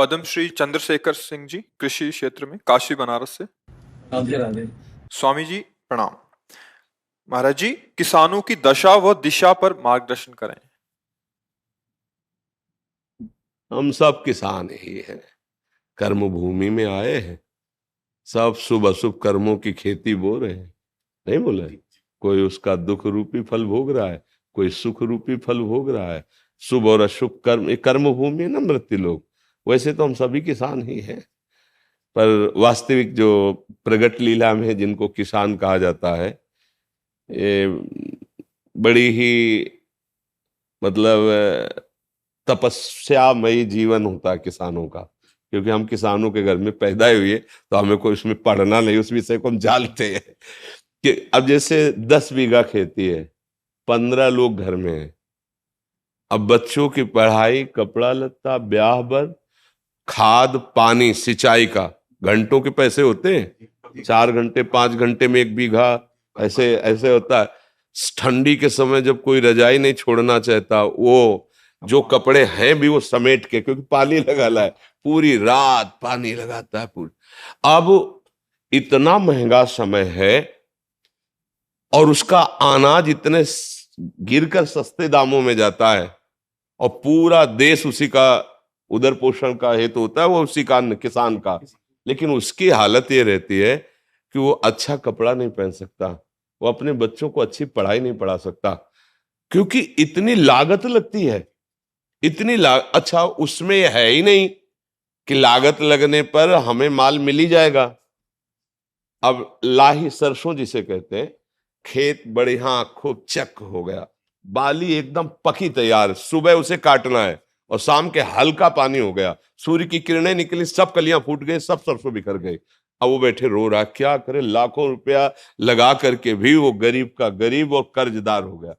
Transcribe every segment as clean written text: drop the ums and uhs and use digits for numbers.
पद्मश्री चंद्रशेखर सिंह जी, कृषि क्षेत्र में, काशी बनारस से। राधे राधे। स्वामी जी प्रणाम। महाराज जी, किसानों की दशा व दिशा पर मार्गदर्शन करें। हम सब किसान ही हैं, कर्म भूमि में आए हैं, सब शुभ अशुभ कर्मों की खेती बो रहे हैं। नहीं बोला? कोई उसका दुख रूपी फल भोग रहा है, कोई सुख रूपी फल भोग रहा है। शुभ और अशुभ कर्म, ये कर्म भूमि है ना मृत्यु लोग। वैसे तो हम सभी किसान ही हैं, पर वास्तविक जो प्रगट लीला में जिनको किसान कहा जाता है, ये बड़ी ही मतलब तपस्यामयी जीवन होता है किसानों का। क्योंकि हम किसानों के घर में पैदा हुए, तो हमें कोई उसमें पढ़ना नहीं, उस विषय को हम जानते हैं कि अब जैसे 10 बीघा खेती है, 15 लोग घर में हैं। अब बच्चों की पढ़ाई, कपड़ा लत्ता, ब्याह बर, खाद पानी, सिंचाई का घंटों के पैसे होते हैं। 4 घंटे 5 घंटे में 1 बीघा, ऐसे ऐसे होता है। ठंडी के समय जब कोई रजाई नहीं छोड़ना चाहता, वो जो कपड़े हैं भी वो समेट के, क्योंकि पानी लगा है, पूरी रात पानी लगाता है पूरी। अब इतना महंगा समय है और उसका अनाज इतने गिरकर सस्ते दामों में जाता है, और पूरा देश उसी का उदर पोषण का हेतु होता है, वो उसी का किसान का। लेकिन उसकी हालत ये रहती है कि वो अच्छा कपड़ा नहीं पहन सकता, वो अपने बच्चों को अच्छी पढ़ाई नहीं पढ़ा सकता, क्योंकि इतनी लागत लगती है। अच्छा, उसमें यह है ही नहीं कि लागत लगने पर हमें माल मिल ही जाएगा। अब लाही सरसों जिसे कहते हैं, खेत बढ़िया खूब चक हो गया, बाली एकदम पकी तैयार, सुबह उसे काटना है और शाम के हल्का पानी हो गया, सूर्य की किरणें निकली, सब कलियां फूट गई, सब सरसों बिखर गई। अब वो बैठे रो रहा, क्या करे, लाखों रुपया लगा करके भी वो गरीब का गरीब और कर्जदार हो गया।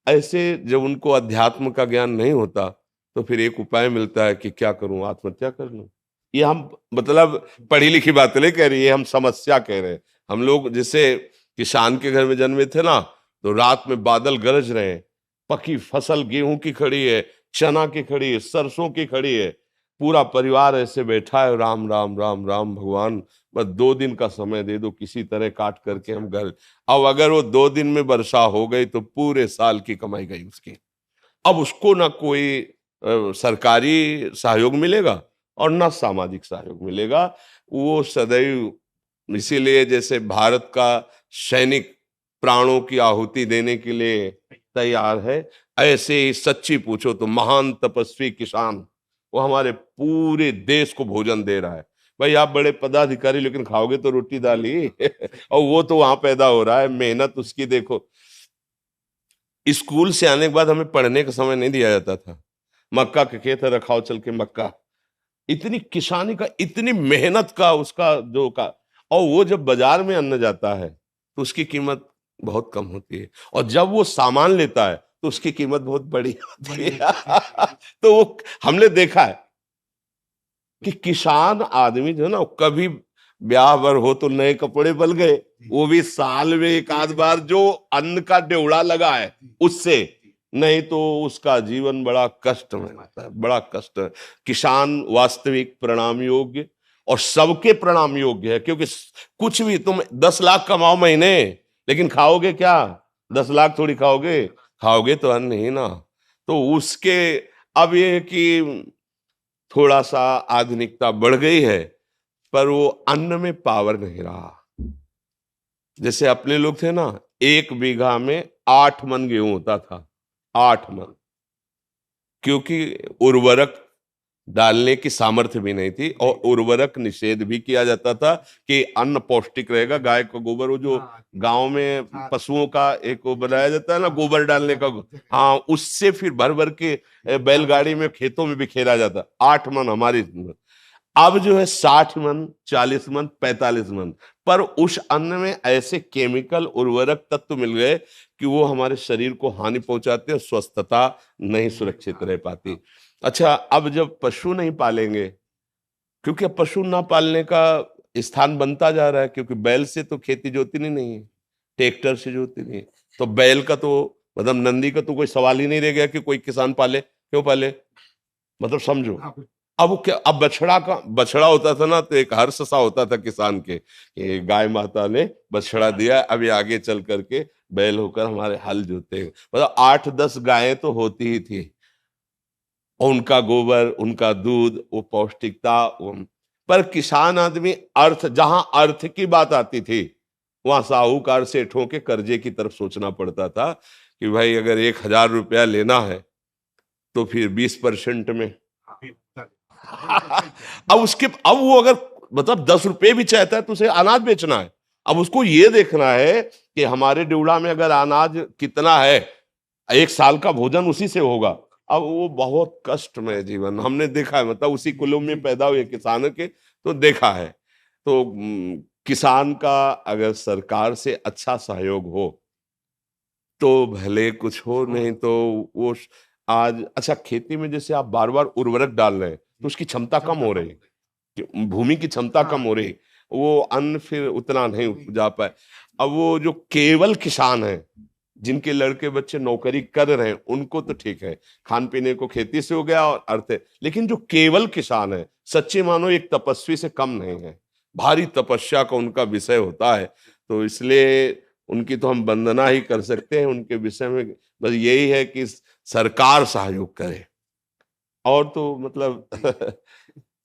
ऐसे जब उनको अध्यात्म का ज्ञान नहीं होता, तो फिर एक उपाय मिलता है कि क्या करूं, आत्महत्या कर लूं। ये हम मतलब पढ़ी लिखी बात नहीं कह रही है, हम समस्या कह रहे हैं। हम लोग जैसे किसान के घर में जन्मे थे ना, तो रात में बादल गरज रहे हैं, पकी फसल गेहूं की खड़ी है, चना की खड़ी है, सरसों की खड़ी है, पूरा परिवार ऐसे बैठा है, राम राम राम राम भगवान, बस 2 दिन का समय दे दो, किसी तरह काट करके हम घर। अब अगर वो 2 दिन में वर्षा हो गई तो पूरे साल की कमाई गई उसकी। अब उसको ना कोई सरकारी सहयोग मिलेगा और ना सामाजिक सहयोग मिलेगा। वो सदैव, इसीलिए जैसे भारत का सैनिक प्राणों की आहुति देने के लिए तैयार है, ऐसे ही सच्ची पूछो तो महान तपस्वी किसान, वो हमारे पूरे देश को भोजन दे रहा है। भाई आप बड़े पदाधिकारी, लेकिन खाओगे तो रोटी दाल ही और वो तो वहां पैदा हो रहा है, मेहनत उसकी देखो। स्कूल से आने के बाद हमें पढ़ने का समय नहीं दिया जाता था, मक्का के खेत है, रखाओ चल के मक्का। इतनी किसानी का, इतनी मेहनत का उसका जो का, और वो जब बाजार में अन्न जाता है तो उसकी कीमत बहुत कम होती है, और जब वो सामान लेता है तो उसकी कीमत बहुत बड़ी होती है। तो वो हमने देखा है कि किसान आदमी जो है ना, कभी ब्याह बर हो तो नए कपड़े बल गए, वो भी साल में एक आध बार जो अन्न का ड्योढ़ा लगा है उससे, नहीं तो उसका जीवन बड़ा कष्ट में रहता है, बड़ा कष्ट है। किसान वास्तविक प्रणाम योग्य और सबके प्रणाम योग्य है, क्योंकि कुछ भी तुम 10 लाख कमाओ महीने, लेकिन खाओगे क्या? 10 लाख थोड़ी खाओगे, खाओगे तो अन्न ही ना। तो उसके अब ये कि थोड़ा सा आधुनिकता बढ़ गई है, पर वो अन्न में पावर नहीं रहा। जैसे अपने लोग थे ना, 1 बीघा में 8 मन गेहूं होता था, 8 मन, क्योंकि उर्वरक डालने की सामर्थ्य भी नहीं थी, और उर्वरक निषेध भी किया जाता था कि अन्न पौष्टिक रहेगा। गाय का गोबर, वो जो गांव में पशुओं का एक वो बनाया जाता है ना, गोबर डालने का, हाँ, उससे फिर भर भर के बैलगाड़ी में खेतों में बिखेरा जाता। 8 मन हमारी। अब जो है 60 मन, 40 मन, 45 मन, पर उस अन्न में ऐसे केमिकल उर्वरक तत्व मिल गए कि वो हमारे शरीर को हानि पहुंचाते हैं, स्वस्थता नहीं सुरक्षित रह पाती। अच्छा, अब जब पशु नहीं पालेंगे, क्योंकि अब पशु ना पालने का स्थान बनता जा रहा है, क्योंकि बैल से तो खेती जोती नहीं है, ट्रैक्टर से जोती नहीं है, तो बैल का तो मतलब नंदी का तो कोई सवाल ही नहीं रह गया कि कोई किसान पाले। क्यों पाले? मतलब समझो, अब वो क्या, अब बछड़ा होता था ना, तो एक हर्ष सा होता था किसान के कि गाय माता ने बछड़ा दिया, अभी आगे चल करके बैल होकर हमारे हल जोते। मतलब 8-10 गायें तो होती ही थी, और उनका गोबर, उनका दूध, वो पौष्टिकता पर किसान आदमी अर्थ, जहां अर्थ की बात आती थी वहां साहूकार सेठों के कर्जे की तरफ सोचना पड़ता था कि भाई अगर 1,000 रुपया लेना है तो फिर 20% में अब वो अगर मतलब 10 रुपए भी चाहता है तो उसे अनाज बेचना है। अब उसको ये देखना है कि हमारे ड्यूड़ा में अगर अनाज कितना है, 1 साल का भोजन उसी से होगा। अब वो बहुत कष्टमय जीवन हमने देखा है, मतलब उसी कुलों में पैदा हुए किसानों के, तो देखा है। तो किसान का अगर सरकार से अच्छा सहयोग हो तो भले कुछ हो, नहीं तो वो आज अच्छा खेती में जैसे आप बार बार उर्वरक डाल रहे हैं तो उसकी क्षमता कम हो रही है, कि भूमि की क्षमता कम हो रही, वो अन्न फिर उतना नहीं उपजा पाए। अब वो जो केवल किसान है, जिनके लड़के बच्चे नौकरी कर रहे हैं, उनको तो ठीक है, खान पीने को खेती से हो गया और अर्थ है। लेकिन जो केवल किसान है, सच्चे मानो एक तपस्वी से कम नहीं है, भारी तपस्या का उनका विषय होता है। तो इसलिए उनकी तो हम वंदना ही कर सकते हैं। उनके विषय में बस यही है कि सरकार सहयोग करे। और तो मतलब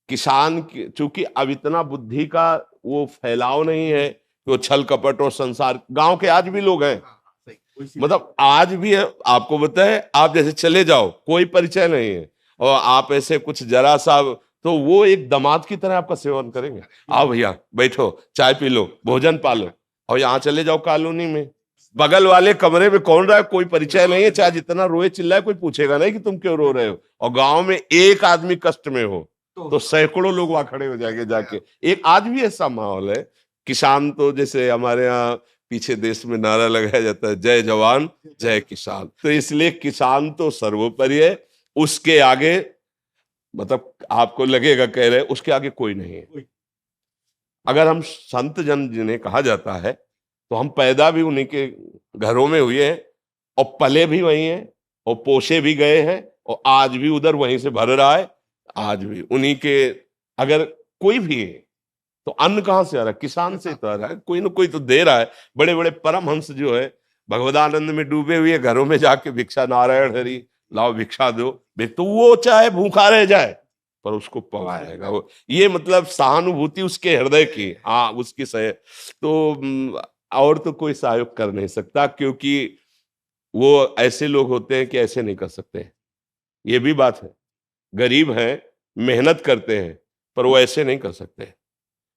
किसान की चूंकि अब इतना बुद्धि का वो फैलाव नहीं है कि वो छल कपट और संसार, गांव के आज भी लोग हैं, मतलब आज भी है। आपको बताए, आप जैसे चले जाओ, कोई परिचय नहीं है, और आप ऐसे कुछ जरा सा, तो वो एक दामाद की तरह आपका सेवन करेंगे। आओ भैया बैठो, चाय पी लो, भोजन पालो। और यहाँ चले जाओ कॉलोनी में, बगल वाले कमरे में कौन रहा है, कोई परिचय नहीं है, चाहे जितना रोए चिल्लाए कोई पूछेगा नहीं कि तुम क्यों रो रहे हो। और गांव में एक आदमी कष्ट में हो तो सैकड़ों लोग वहां खड़े हो जाएंगे जाके। एक आज भी ऐसा माहौल है। किसान तो जैसे हमारे यहाँ पीछे देश में नारा लगाया जाता है, जय जवान जय किसान, तो इसलिए किसान तो सर्वोपरि है। उसके आगे मतलब आपको लगेगा कह रहे उसके आगे कोई नहीं है। अगर हम संत जन जिन्हें कहा जाता है, तो हम पैदा भी उन्हीं के घरों में हुए हैं, और पले भी वहीं हैं, और पोसे भी गए हैं, और आज भी उधर वहीं से भर रहा है। आज भी उन्हीं के, अगर कोई भी है तो अन्न कहाँ से आ रहा है, किसान से तो आ रहा है, कोई ना कोई तो दे रहा है। बड़े बड़े परमहंस जो है भगवदानंद में डूबे हुए घरों में जाके भिक्षा, नारायण हरि लाओ भिक्षा दो, तो वो चाहे भूखा रह जाए पर उसको पवाएगा वो। ये मतलब सहानुभूति उसके हृदय की, हाँ उसकी सह। तो और तो कोई सहयोग कर नहीं सकता, क्योंकि वो ऐसे लोग होते हैं कि ऐसे नहीं कर सकते। ये भी बात है, गरीब हैं, मेहनत करते हैं, पर वो ऐसे नहीं कर सकते।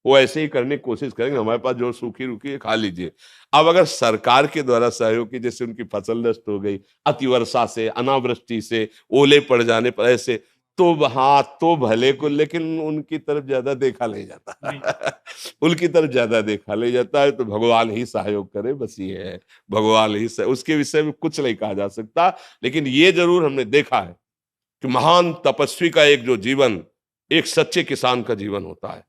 वो ऐसे ही करने की कोशिश करेंगे, हमारे पास जो सूखी रुकी है खा लीजिए। अब अगर सरकार के द्वारा सहयोग की, जैसे उनकी फसल नष्ट हो गई अतिवर्षा से, अनावृष्टि से, ओले पड़ जाने पर, ऐसे तो हाँ तो भले को, लेकिन उनकी तरफ ज्यादा देखा नहीं जाता उनकी तरफ ज्यादा देखा नहीं जाता है। तो भगवान ही सहयोग करे, बस ये है, भगवान ही उसके विषय में कुछ नहीं कहा जा सकता। लेकिन ये जरूर हमने देखा है कि महान तपस्वी का एक जो जीवन, एक सच्चे किसान का जीवन होता है।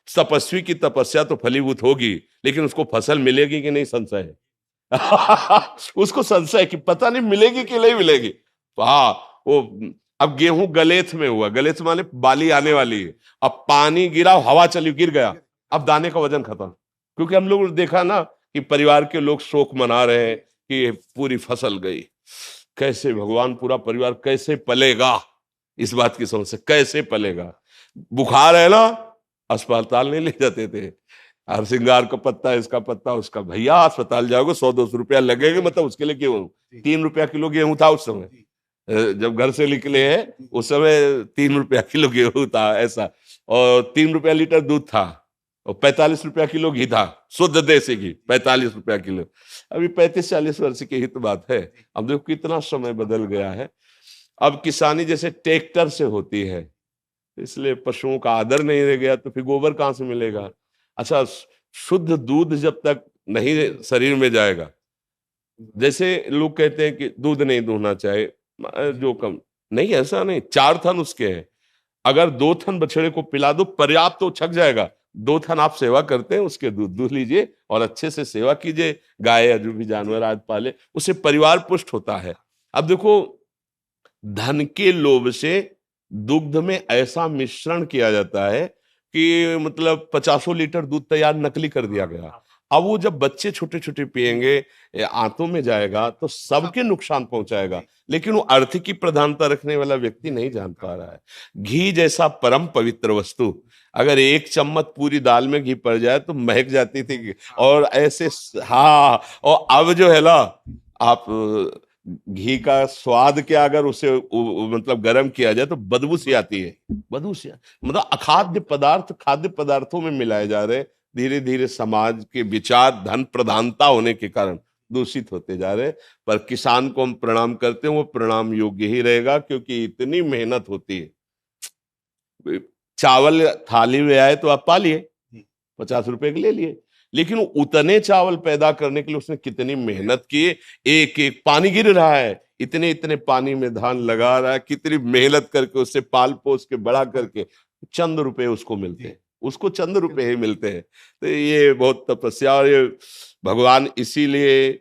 तपस्वी की तपस्या तो फलीभूत होगी, लेकिन उसको फसल मिलेगी कि नहीं, संशय है उसको संशय कि पता नहीं मिलेगी कि नहीं मिलेगी। तो हाँ, वो अब गेहूं गलेथ में हुआ, गलेथ माने बाली आने वाली है, अब पानी गिरा, हवा चली, गिर गया, अब दाने का वजन खत्म। क्योंकि हम लोग देखा ना कि परिवार के लोग शोक मना रहे हैं कि पूरी फसल गई। कैसे भगवान, पूरा परिवार कैसे पलेगा, इस बात की समस्या, कैसे पलेगा। बुखार है ना, अस्पताल नहीं ले जाते थे, हर श्रृंगार का पत्ता, इसका पत्ता, उसका, भैया अस्पताल जाओगे 100-200 रुपया लगेगा, मतलब उसके लिए गेहूं 3 रुपया किलो गेहूं था उस समय, जब घर से निकले हैं उस समय 3 रुपया किलो गेहूं था ऐसा, और 3 रुपया लीटर दूध था, और 45 रुपया किलो घी था, शुद्ध देसी घी 45 रुपया किलो। अभी 35-40 वर्ष की ही तो बात है। अब देखो कितना समय बदल गया है। अब किसानी जैसे ट्रैक्टर से होती है, इसलिए पशुओं का आदर नहीं रह गया, तो फिर गोबर कहाँ से मिलेगा। अच्छा, शुद्ध दूध जब तक नहीं शरीर में जाएगा, जैसे लोग कहते हैं कि दूध नहीं दूहना चाहिए, जो कम नहीं, ऐसा नहीं, 4 थन उसके हैं, अगर 2 थन बछड़े को पिला दो पर्याप्त, तो छक जाएगा। 2 थन आप सेवा करते हैं, उसके दूध दूह लीजिए और अच्छे से सेवा कीजिए, गाय या जो भी जानवर आज पाले, उससे परिवार पुष्ट होता है। अब देखो, धन के लोभ से दुग्ध में ऐसा मिश्रण किया जाता है कि मतलब 50 लीटर दूध तैयार नकली कर दिया गया। अब वो जब बच्चे छोटे छोटे पिएंगे, आंतों में जाएगा तो सबके नुकसान पहुंचाएगा, लेकिन वो अर्थ की प्रधानता रखने वाला व्यक्ति नहीं जान पा रहा है। घी जैसा परम पवित्र वस्तु, अगर एक चम्मच पूरी दाल में घी पड़ जाए तो महक जाती थी। और ऐसे हाँ, और अब जो है ना, आप घी का स्वाद क्या, अगर उसे मतलब गर्म किया जाए तो बदबू सी आती है। बदबू सी, मतलब अखाद्य पदार्थ खाद्य पदार्थों में मिलाए जा रहे, धीरे धीरे समाज के विचार धन प्रधानता होने के कारण दूषित होते जा रहे। पर किसान को हम प्रणाम करते हैं, वो प्रणाम योग्य ही रहेगा, क्योंकि इतनी मेहनत होती है। चावल थाली में आए तो आप पा लिए, 50 रुपए के ले लिए, लेकिन उतने चावल पैदा करने के लिए उसने कितनी मेहनत की। एक एक पानी गिर रहा है, इतने इतने पानी में धान लगा रहा है, कितनी मेहनत करके उससे पाल पोस के बड़ा करके चंद रुपए उसको मिलते हैं, उसको चंद रुपए ही मिलते हैं। तो ये बहुत तपस्या, और ये भगवान इसीलिए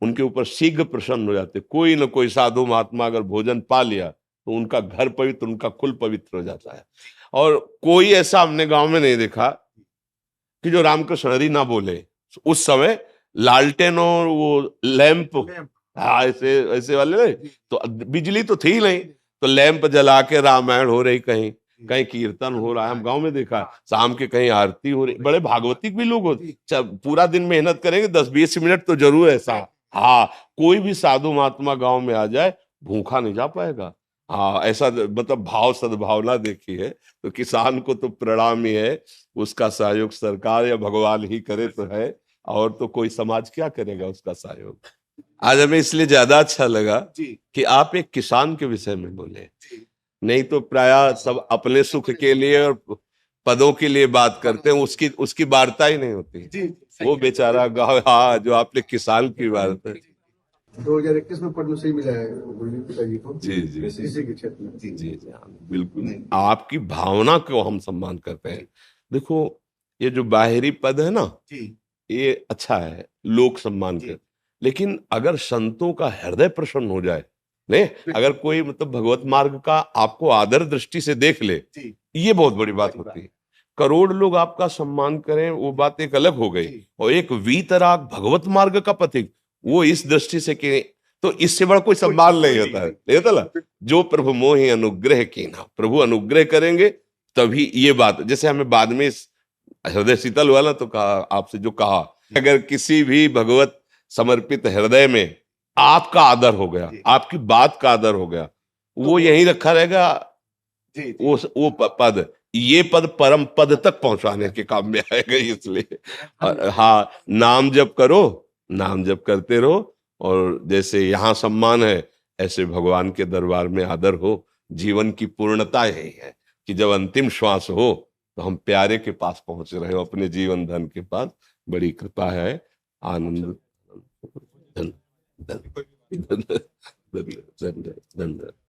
उनके ऊपर शीघ्र प्रसन्न हो जाते। कोई ना कोई साधु महात्मा अगर भोजन पा लिया तो उनका घर पवित्र, उनका कुल पवित्र हो जाता है। और कोई ऐसा हमने गांव में नहीं देखा कि जो रामकृष्ण हरि ना बोले। उस समय लालटेन और वो लैंप, हाँ ऐसे ऐसे वाले नहीं, तो बिजली तो थी नहीं, तो लैंप जला के रामायण हो रही, कहीं कहीं कीर्तन हो रहा है, हम गांव में देखा। शाम के कहीं आरती हो रही, बड़े भागवतिक भी लोग होते, पूरा दिन मेहनत करेंगे, 10-20 मिनट तो जरूर ऐसा। हाँ, कोई भी साधु महात्मा गांव में आ जाए भूखा नहीं जा पाएगा। हाँ, ऐसा मतलब भाव सद्भावना देखी है। तो किसान को तो प्रणाम ही है, उसका सहयोग सरकार या भगवान ही करे तो है, और तो कोई समाज क्या करेगा उसका सहयोग। आज हमें इसलिए ज्यादा अच्छा लगा कि आप एक किसान के विषय में बोले, नहीं तो प्राय सब अपने सुख के लिए और पदों के लिए बात करते हैं, उसकी उसकी वार्ता ही नहीं होती। वो बेचारा गाँव, हाँ, जो आपने किसान की बात है। 2021 में पद्मश्री मिला है गुरमीत पिताजी को, जी जी इसी के क्षेत्र में। जी जी, हाँ, बिल्कुल आपकी भावना को हम सम्मान करते हैं। देखो, ये जो बाहरी पद है ना, ये अच्छा है, लोक सम्मान कर, लेकिन अगर संतों का हृदय प्रसन्न हो जाए, नहीं, अगर कोई मतलब भगवत मार्ग का आपको आदर दृष्टि से देख ले, ये बहुत बड़ी बात होती है। करोड़ लोग आपका सम्मान करें, वो बात एक अलग हो गई, और एक वीतराग भगवत मार्ग का पथिक, वो इस दृष्टि से कि तो इससे बड़ा कोई सम्मान नहीं होता है। नहीं होता ना, जो प्रभु मोहि अनुग्रह कीना, प्रभु अनुग्रह करेंगे तभी ये बात। जैसे हमें बाद में हृदय शीतल वाला तो कहा, आपसे जो कहा, अगर किसी भी भगवत समर्पित हृदय में आपका आदर हो गया, आपकी बात का आदर हो गया, वो यहीं रखा रहेगा। वो पद, ये पद परम पद तक पहुंचाने के काम में आएगा। इसलिए हाँ, नाम जप करो, नाम जप करते रहो, और जैसे यहाँ सम्मान है ऐसे भगवान के दरबार में आदर हो। जीवन की पूर्णता यही है कि जब अंतिम श्वास हो तो हम प्यारे के पास पहुंच रहे हो, अपने जीवन धन के पास। बड़ी कृपा है, आनंद। धन धन धन धन धन धन।